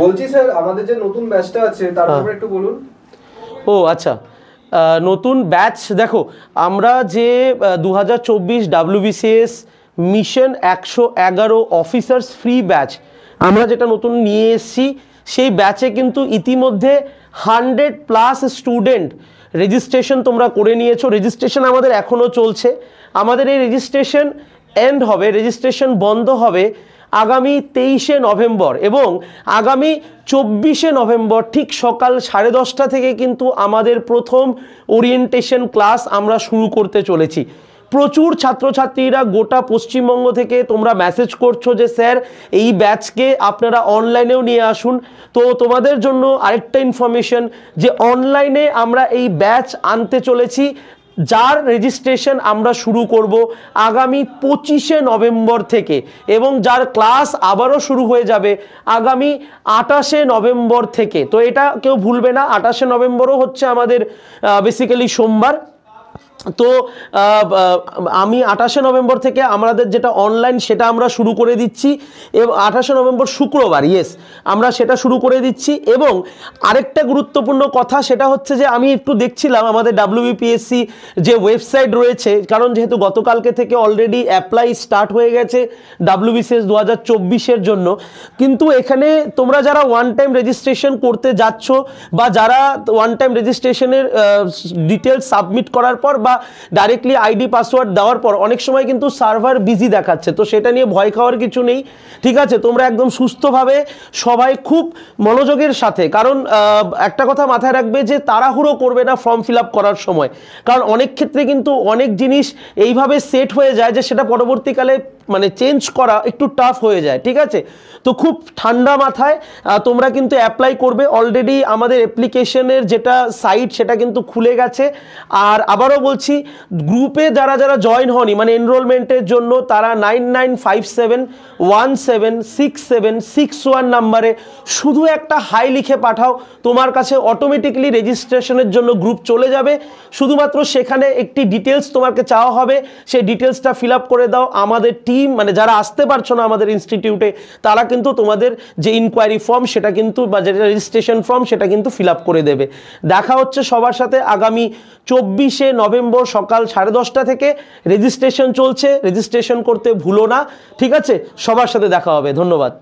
বলছি স্যার আমাদের যে নতুন ব্যাচটা আছে তার ব্যাপারে একটু বলুন। ও আচ্ছা, নতুন ব্যাচ দেখো, আমরা যে 2024 WBCS mission 111 officers free batch আমরা যেটা নতুন নিয়ে এসেছি, সেই ব্যাচে কিন্তু ইতিমধ্যে 100+ স্টুডেন্ট রেজিস্ট্রেশন তোমরা করে নিয়েছো। রেজিস্ট্রেশন আমাদের এখনও চলছে। আমাদের এই রেজিস্ট্রেশন এন্ড হবে, রেজিস্ট্রেশন বন্ধ হবে আগামী 23শে নভেম্বর এবং আগামী 24শে নভেম্বর ঠিক সকাল 10:30 থেকে কিন্তু আমাদের প্রথম ওরিয়েন্টেশন ক্লাস আমরা শুরু করতে চলেছি। প্রচুর ছাত্রছাত্রীরা গোটা পশ্চিমবঙ্গ থেকে তোমরা মেসেজ করছো যে স্যার এই ব্যাচকে আপনারা অনলাইনেও নিয়ে আসুন। তো তোমাদের জন্য আরেকটা ইনফরমেশন যে অনলাইনে আমরা এই ব্যাচ আনতে চলেছি, যার রেজিস্ট্রেশন আমরা শুরু করব আগামী 25শে নভেম্বর থেকে এবং যার ক্লাস আবারও শুরু হয়ে যাবে আগামী 28শে নভেম্বর থেকে। তো এটা কেউ ভুলবে না, 28শে নভেম্বরও হচ্ছে আমাদের বেসিক্যালি সোমবার। তো আমি 28শে নভেম্বর থেকে আমাদের যেটা অনলাইন সেটা আমরা শুরু করে দিচ্ছি এবং 28শে নভেম্বর শুক্রবার, ইয়েস, আমরা সেটা শুরু করে দিচ্ছি। এবং আরেকটা গুরুত্বপূর্ণ কথা সেটা হচ্ছে যে আমি একটু দেখছিলাম আমাদের WBPSC যে ওয়েবসাইট রয়েছে, কারণ যেহেতু গতকালকে থেকে অলরেডি অ্যাপ্লাই স্টার্ট হয়ে গেছে WBCS 2024-এর জন্য, কিন্তু এখানে তোমরা যারা ওয়ান টাইম রেজিস্ট্রেশন করতে যাচ্ছ বা যারা ওয়ান টাইম রেজিস্ট্রেশনের ডিটেলস সাবমিট করার পর বা ডাইরেক্টলি আইডি পাসওয়ার্ড দেওয়ার পর অনেক সময় কিন্তু সার্ভার বিজি দেখাচ্ছে, তো সেটা নিয়ে ভয় খাওয়ার কিছু নেই, ঠিক আছে? তোমরা একদম সুস্থভাবে সবাই খুব মনোযোগের সাথে, কারণ একটা কথা মাথায় রাখবে যে তাড়াহুড়ো করবে না ফর্ম ফিল আপ করার সময়, কারণ অনেক ক্ষেত্রে কিন্তু অনেক জিনিস এইভাবে সেট হয়ে যায় যে সেটা পরবর্তীকালে মানে চেঞ্জ করা একটু টাফ হয়ে যায়, ঠিক আছে? তো খুব ঠান্ডা মাথায় তোমরা কিন্তু অ্যাপ্লাই করবে। অলরেডি আমাদের অ্যাপ্লিকেশনের যেটা সাইট সেটা কিন্তু খুলে গেছে। আর আবারও বলছি, গ্রুপে যারা যারা জয়েন হয়নি মানে এনরোলমেন্টের জন্য, তারা 9957176761 নাম্বারে শুধু একটা হাই লিখে পাঠাও, তোমার কাছে অটোমেটিকলি রেজিস্ট্রেশনের জন্য গ্রুপ চলে যাবে। শুধুমাত্র সেখানে একটি ডিটেলস তোমাকে চাওয়া হবে, সেই ডিটেলসটা ফিল আপ করে দাও। আমাদের টিম মানে যারা আসতে পারছো না আমাদের ইনস্টিটিউটে, তারা কিন্তু তোমাদের যে ইনকোয়ারি ফর্ম সেটা কিন্তু বা যেটা রেজিস্ট্রেশন ফর্ম সেটা কিন্তু ফিল আপ করে দেবে। দেখা হচ্ছে সবার সাথে আগামী 24শে নভেম্বর সকাল 10:30 থেকে। রেজিস্ট্রেশন চলছে, রেজিস্ট্রেশন করতে ভুলো না, ঠিক আছে? সবার সাথে দেখা হবে। ধন্যবাদ।